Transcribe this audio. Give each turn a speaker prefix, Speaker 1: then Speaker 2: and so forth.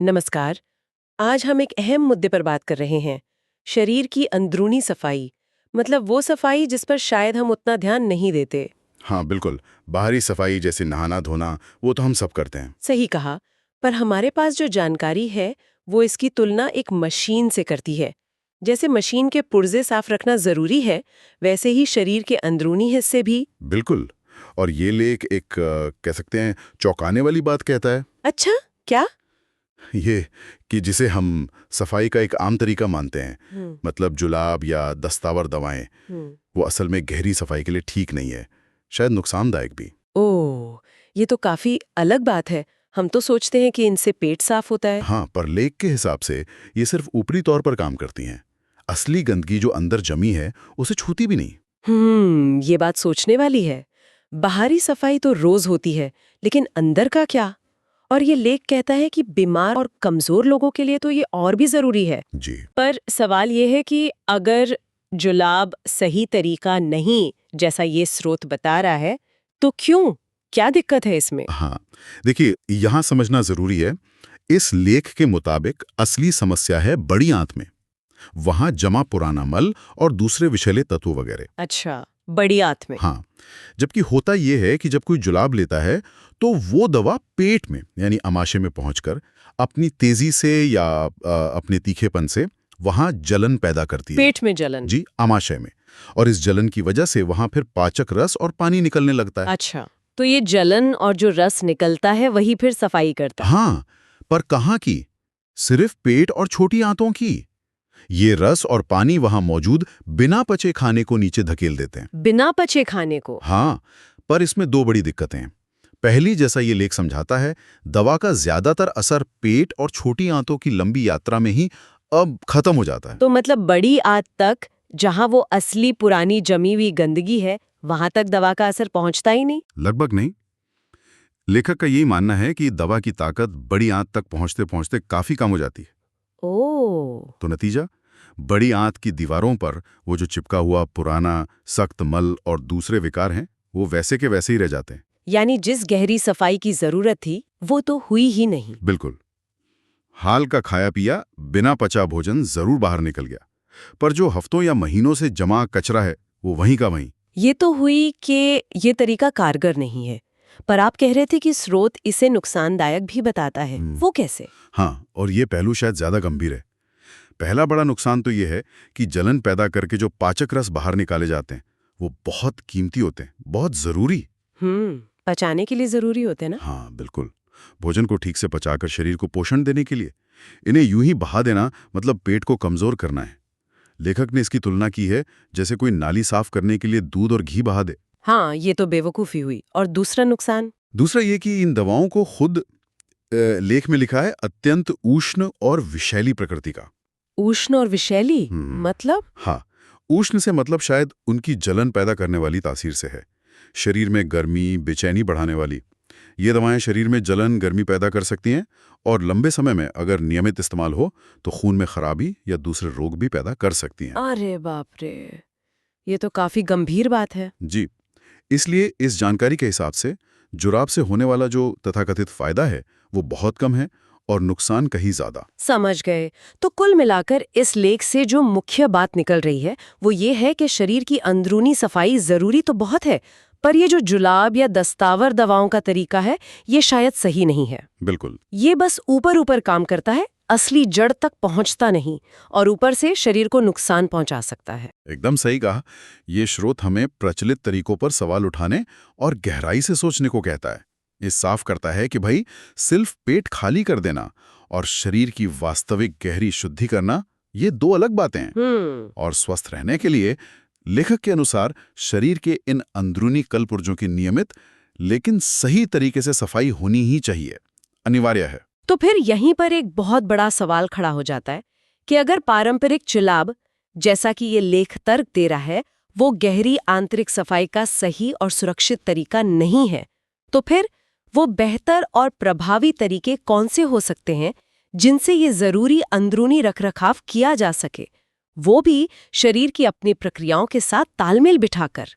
Speaker 1: नमस्कार। आज हम एक अहम मुद्दे पर बात कर रहे हैं। शरीर की अंदरूनी सफाई, मतलब वो सफाई जिस पर शायद हम उतना ध्यान नहीं देते।
Speaker 2: हाँ बिल्कुल। बाहरी सफाई जैसे नहाना धोना वो तो हम सब करते हैं।
Speaker 1: सही कहा। पर हमारे पास जो जानकारी है वो इसकी तुलना एक मशीन से करती है। जैसे मशीन के पुर्जे साफ रखना जरूरी है, वैसे ही शरीर के अंदरूनी हिस्से भी।
Speaker 2: बिल्कुल। और ये लेख एक कह सकते हैं चौंकाने वाली बात कहता है।
Speaker 1: अच्छा, क्या?
Speaker 2: ये कि जिसे हम सफाई का एक आम तरीका मानते हैं,
Speaker 1: हम्म।
Speaker 2: मतलब जुलाब या दस्तावर दवाएं,
Speaker 1: हम्म।
Speaker 2: वो असल में गहरी सफाई के लिए ठीक नहीं है, शायद नुकसानदायक भी।
Speaker 1: ओह, ये तो काफी अलग बात है। हम तो सोचते हैं कि इनसे पेट साफ होता है।
Speaker 2: हाँ, पर लेख के हिसाब से ये सिर्फ ऊपरी तौर पर काम करती हैं। असली गंदगी जो अंदर जमी है उसे छूती भी नहीं।
Speaker 1: ये बात सोचने वाली है। बाहरी सफाई तो रोज होती है, लेकिन अंदर का क्या? और ये लेख कहता है कि बीमार और कमजोर लोगों के लिए तो ये और भी जरूरी है।
Speaker 2: जी।
Speaker 1: पर सवाल ये है कि अगर जुलाब सही तरीका नहीं, जैसा ये स्रोत बता रहा है, तो क्यों? क्या दिक्कत है इसमें?
Speaker 2: हाँ, देखिए यहाँ समझना जरूरी है। इस लेख के मुताबिक असली समस्या है बड़ी आंत में। वहां जमा पुराना मल और दूसरे विषैले तत्व वगैरह।
Speaker 1: अच्छा, बड़ी आंत में।
Speaker 2: हाँ, जबकि होता यह है कि जब कोई जुलाब लेता है तो वो दवा पेट में यानी आमाशय में पहुंचकर अपनी तेजी से या अपने तीखेपन से वहां जलन पैदा करती है।
Speaker 1: पेट में जलन?
Speaker 2: जी, आमाशय में। और इस जलन की वजह से वहां फिर पाचक रस और पानी निकलने लगता है।
Speaker 1: अच्छा, तो ये जलन और जो रस निकलता है वही फिर सफाई करता है?
Speaker 2: हाँ, पर कहाँ की? सिर्फ पेट और छोटी आंतों की। ये रस और पानी वहां मौजूद बिना पचे खाने को नीचे धकेल देते हैं।
Speaker 1: बिना पचे खाने को?
Speaker 2: हाँ, पर इसमें दो बड़ी दिक्कतें हैं। पहली, जैसा ये लेख समझाता है, दवा का ज्यादातर असर पेट और छोटी आंतों की लंबी यात्रा में ही अब खत्म हो जाता है।
Speaker 1: तो मतलब बड़ी आंत तक, जहां वो असली पुरानी जमी हुई गंदगी है, वहां तक दवा का असर पहुंचता ही नहीं?
Speaker 2: लगभग नहीं। लेखक का यही मानना है कि दवा की ताकत बड़ी आंत तक पहुंचते पहुंचते काफी कम हो जाती है।
Speaker 1: ओह।
Speaker 2: तो नतीजा, बड़ी आंत की दीवारों पर वो जो चिपका हुआ पुराना सख्त मल और दूसरे विकार हैं, वो वैसे के वैसे ही रह जाते हैं।
Speaker 1: यानी जिस गहरी सफाई की जरूरत थी वो तो हुई ही नहीं।
Speaker 2: बिल्कुल। हाल का खाया पिया बिना पचा भोजन जरूर बाहर निकल गया, पर जो हफ्तों या महीनों से जमा कचरा है वो वहीं का वहीं।
Speaker 1: ये तो हुई कि ये तरीका कारगर नहीं है। पर आप कह रहे थे कि स्रोत इसे नुकसानदायक भी बताता है। वो कैसे?
Speaker 2: हाँ, और ये पहलू शायद ज्यादा गंभीर है। पहला बड़ा नुकसान तो ये है कि जलन पैदा करके जो पाचक रस बाहर निकाले जाते हैं वो बहुत कीमती होते हैं, बहुत जरूरी।
Speaker 1: पचाने के लिए जरूरी होते हैं ना?
Speaker 2: हाँ बिल्कुल। भोजन को ठीक से पचाकर शरीर को पोषण देने के लिए इन्हें यूं ही बहा देना मतलब पेट को कमजोर करना है। लेखक ने इसकी तुलना की है जैसे कोई नाली साफ करने के लिए दूध और घी बहा दे।
Speaker 1: हाँ, ये तो बेवकूफी हुई। और दूसरा नुकसान?
Speaker 2: दूसरा ये कि इन दवाओं को खुद लेख में लिखा है अत्यंत उष्ण और विषैली प्रकृति का।
Speaker 1: उष्ण और विषैली? मतलब?
Speaker 2: हाँ, उष्ण से मतलब शायद उनकी जलन पैदा करने वाली तासीर से है। शरीर में गर्मी बेचैनी बढ़ाने वाली ये दवाएं शरीर में जलन गर्मी पैदा कर सकती हैं और लंबे समय में अगर नियमित इस्तेमाल हो तो खून में खराबी या दूसरे रोग भी पैदा कर सकती हैं।
Speaker 1: अरे बाप रे, ये तो काफी गंभीर बात है।
Speaker 2: जी, इसलिए इस जानकारी के हिसाब से जुराब से होने वाला जो तथाकथित फायदा है वो बहुत कम है और नुकसान कहीं ज्यादा।
Speaker 1: समझ गए। तो कुल मिलाकर इस लेख से जो मुख्य बात निकल रही है वो ये है कि शरीर की अंदरूनी सफाई जरूरी तो बहुत है, पर ये जो जुलाब या दस्तावर दवाओं का तरीका है ये शायद सही नहीं है।
Speaker 2: बिल्कुल।
Speaker 1: ये बस ऊपर ऊपर काम करता है, असली जड़ तक पहुंचता नहीं, और ऊपर से शरीर को नुकसान पहुंचा सकता है।
Speaker 2: एकदम सही कहा। ये स्रोत हमें प्रचलित तरीकों पर सवाल उठाने और गहराई से सोचने को कहता है। ये साफ करता है कि भाई सिर्फ पेट खाली कर देना और शरीर की वास्तविक गहरी शुद्धि करना ये दो अलग बातें हैं। और स्वस्थ रहने के लिए लेखक के अनुसार शरीर के इन अंदरूनी कलपुर्जों की नियमित लेकिन सही तरीके से सफाई होनी ही चाहिए, अनिवार्य है।
Speaker 1: तो फिर यहीं पर एक बहुत बड़ा सवाल खड़ा हो जाता है कि अगर पारंपरिक जुलाब, जैसा कि ये लेख तर्क दे रहा है, वो गहरी आंतरिक सफाई का सही और सुरक्षित तरीका नहीं है, तो फिर वो बेहतर और प्रभावी तरीके कौन से हो सकते हैं जिनसे ये जरूरी अंदरूनी रखरखाव किया जा सके, वो भी शरीर की अपनी प्रक्रियाओं के साथ तालमेल बिठाकर?